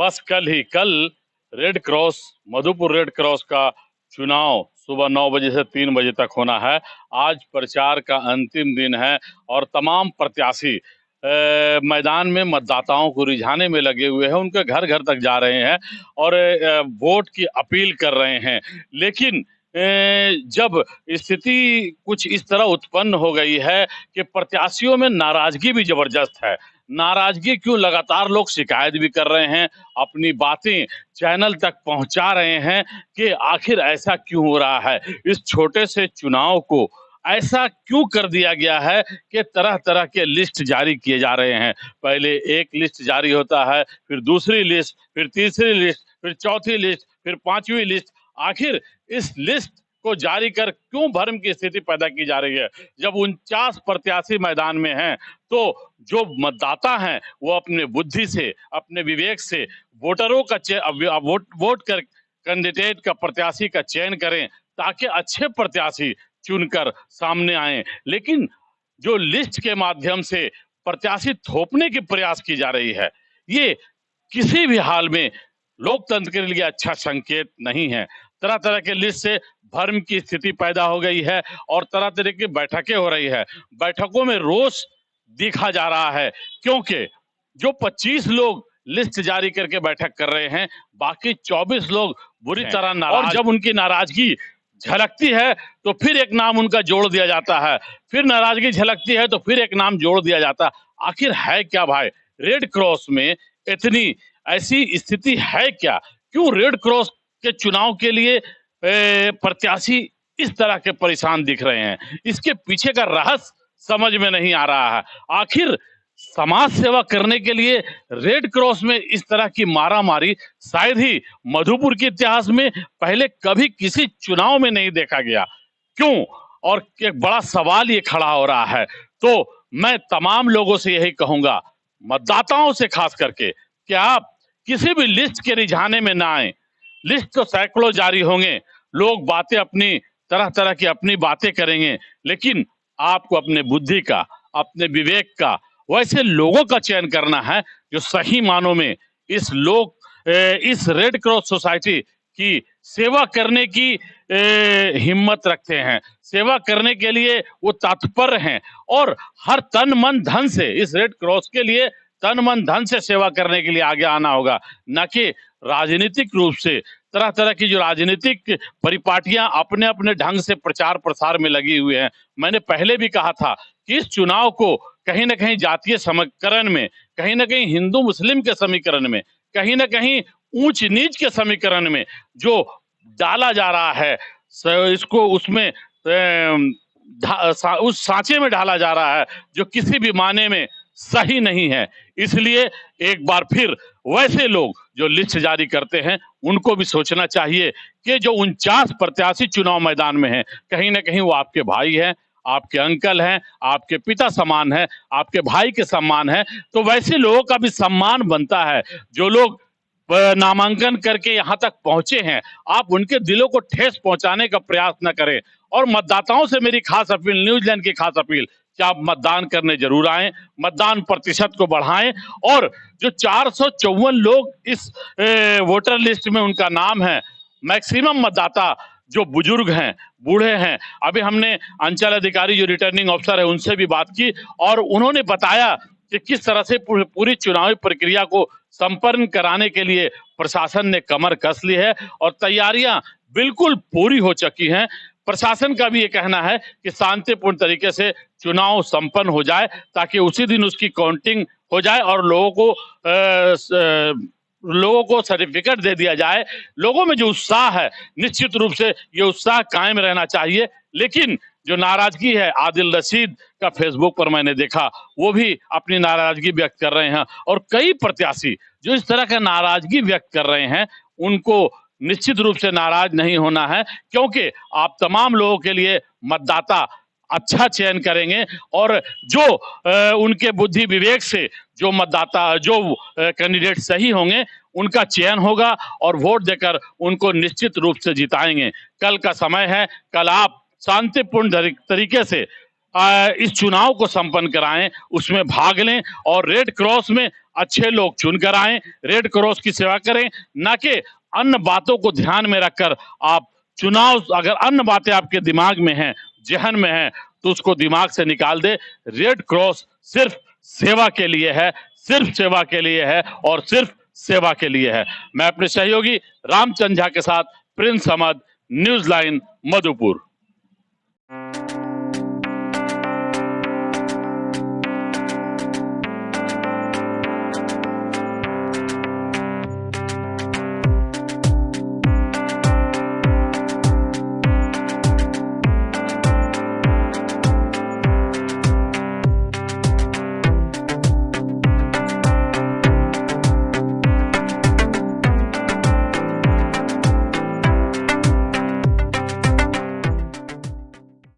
बस कल red cross Madhupur red cross का चुनाव सुबह 9 बजे से 3 बजे तक होना है। आज प्रचार का अंतिम दिन है और तमाम प्रत्याशी मैदान में मतदाताओं को रिझाने में लगे हुए हैं। उनके घर घर तक जा रहे हैं और वोट की अपील कर रहे हैं। लेकिन जब स्थिति कुछ इस तरह उत्पन्न हो गई है कि प्रत्याशियों में नाराजगी भी जबरदस्त है। नाराजगी क्यों, लगातार लोग शिकायत भी कर रहे हैं, अपनी बातें चैनल तक पहुंचा रहे हैं कि आखिर ऐसा क्यों हो रहा है। इस छोटे से चुनाव को ऐसा क्यों कर दिया गया है कि तरह तरह के लिस्ट जारी किए जा रहे हैं। पहले एक लिस्ट जारी होता है, फिर दूसरी लिस्ट, फिर तीसरी लिस्ट, फिर चौथी लिस्ट, फिर पांचवी लिस्ट। आखिर इस लिस्ट को जारी कर क्यों भ्रम की स्थिति पैदा की जा रही है। जब 49 प्रत्याशी मैदान में हैं तो जो मतदाता हैं वो अपने बुद्धि से, अपने विवेक से वोटरों का वोट कर कैंडिडेट का, प्रत्याशी का चयन करें ताकि अच्छे प्रत्याशी चुनकर सामने आए। लेकिन जो लिस्ट के माध्यम से प्रत्याशी थोपने की प्रयास की जा रही है, ये किसी भी हाल में लोकतंत्र के लिए अच्छा संकेत नहीं है। तरह तरह के लिस्ट से भ्रम की स्थिति पैदा हो गई है और तरह तरह की बैठकें हो रही है। बैठकों में रोष दिखा जा रहा है क्योंकि जो 25 लोग लिस्ट जारी करके बैठक कर रहे हैं, बाकी 24 लोग बुरी तरह नाराज। और जब उनकी नाराजगी झलकती है तो फिर एक नाम उनका जोड़ दिया जाता है, फिर नाराजगी झलकती है तो फिर एक नाम जोड़ दिया जाता है। आखिर है क्या भाई, रेड क्रॉस में इतनी ऐसी स्थिति है क्या? क्यों रेड क्रॉस के चुनाव के लिए प्रत्याशी इस तरह के परेशान दिख रहे हैं? इसके पीछे का रहस्य समझ में नहीं आ रहा है। आखिर समाज सेवा करने के लिए रेड क्रॉस में इस तरह की मारामारी शायद ही मधुपुर के इतिहास में पहले कभी किसी चुनाव में नहीं देखा गया। क्यों? और एक बड़ा सवाल ये खड़ा हो रहा है। तो मैं तमाम लोगों से यही कहूंगा, मतदाताओं से खास करके, कि आप किसी भी लिस्ट के रिझाने में ना आए। लिस्ट तो सैकड़ों जारी होंगे, लोग बातें अपनी तरह तरह की अपनी बातें करेंगे, लेकिन आपको अपने बुद्धि का, अपने विवेक का, वैसे लोगों का चयन करना है जो सही मानों में इस रेड क्रॉस सोसाइटी की सेवा करने की हिम्मत रखते हैं, सेवा करने के लिए वो तत्पर हैं और हर तन मन धन से इस रेड क्रॉस के लिए तन मन धन से सेवा करने के लिए आगे आना होगा, न कि राजनीतिक रूप से। तरह तरह की जो राजनीतिक परिपाटियां अपने अपने ढंग से प्रचार प्रसार में लगी हुई हैं। मैंने पहले भी कहा था कि इस चुनाव को कहीं ना कहीं जातीय समीकरण में, कहीं ना कहीं हिंदू मुस्लिम के समीकरण में, कहीं ना कहीं ऊंच नीच के समीकरण में जो डाला जा रहा है, इसको उसमें उस सांचे में ढाला जा रहा है जो किसी भी माने में सही नहीं है। इसलिए एक बार फिर वैसे लोग जो लिस्ट जारी करते हैं उनको भी सोचना चाहिए कि जो 49 प्रत्याशी चुनाव मैदान में हैं, कहीं ना कहीं वो आपके भाई हैं, आपके अंकल हैं, आपके पिता समान है, आपके भाई के समान है। तो वैसे लोगों का भी सम्मान बनता है। जो लोग नामांकन करके यहाँ तक पहुंचे हैं, आप उनके दिलों को ठेस पहुंचाने का प्रयास न करें। और मतदाताओं से मेरी खास अपील, न्यूजीलैंड की खास अपील, कि आप मतदान करने जरूर आए, मतदान प्रतिशत को बढ़ाएं। और जो 454 लोग इस वोटर लिस्ट में उनका नाम है, मैक्सिमम मतदाता जो बुजुर्ग हैं, बूढ़े हैं। अभी हमने अंचल अधिकारी जो रिटर्निंग ऑफिसर है उनसे भी बात की और उन्होंने बताया कि किस तरह से पूरी चुनावी प्रक्रिया को संपन्न कराने के लिए प्रशासन ने कमर कस ली है और तैयारियां बिल्कुल पूरी हो चुकी हैं। प्रशासन का भी ये कहना है कि शांतिपूर्ण तरीके से चुनाव संपन्न हो जाए ताकि उसी दिन उसकी काउंटिंग हो जाए और लोगों को सर्टिफिकेट दे दिया जाए। लोगों में जो उत्साह है, निश्चित रूप से ये उत्साह कायम रहना चाहिए। लेकिन जो नाराजगी है, आदिल रशीद का फेसबुक पर मैंने देखा, वो भी अपनी नाराजगी व्यक्त कर रहे हैं। और कई प्रत्याशी जो इस तरह का नाराजगी व्यक्त कर रहे हैं, उनको निश्चित रूप से नाराज नहीं होना है, क्योंकि आप तमाम लोगों के लिए मतदाता अच्छा चयन करेंगे और जो उनके बुद्धि विवेक से जो मतदाता, जो कैंडिडेट सही होंगे, उनका चयन होगा और वोट देकर उनको निश्चित रूप से जिताएंगे। कल का समय है, कल आप शांतिपूर्ण तरीके से इस चुनाव को संपन्न कराएं, उसमें भाग लें और रेड क्रॉस में अच्छे लोग चुनकर आए, रेड क्रॉस की सेवा करें, ना कि अन्य बातों को ध्यान में रखकर आप चुनाव, अगर अन्य बातें आपके दिमाग में हैं, जहन में हैं, तो उसको दिमाग से निकाल दे। रेड क्रॉस सिर्फ सेवा के लिए है, सिर्फ सेवा के लिए है और सिर्फ सेवा के लिए है। मैं अपने सहयोगी रामचंद्र झा के साथ प्रिंस अहमद, न्यूज लाइन, मधुपुर।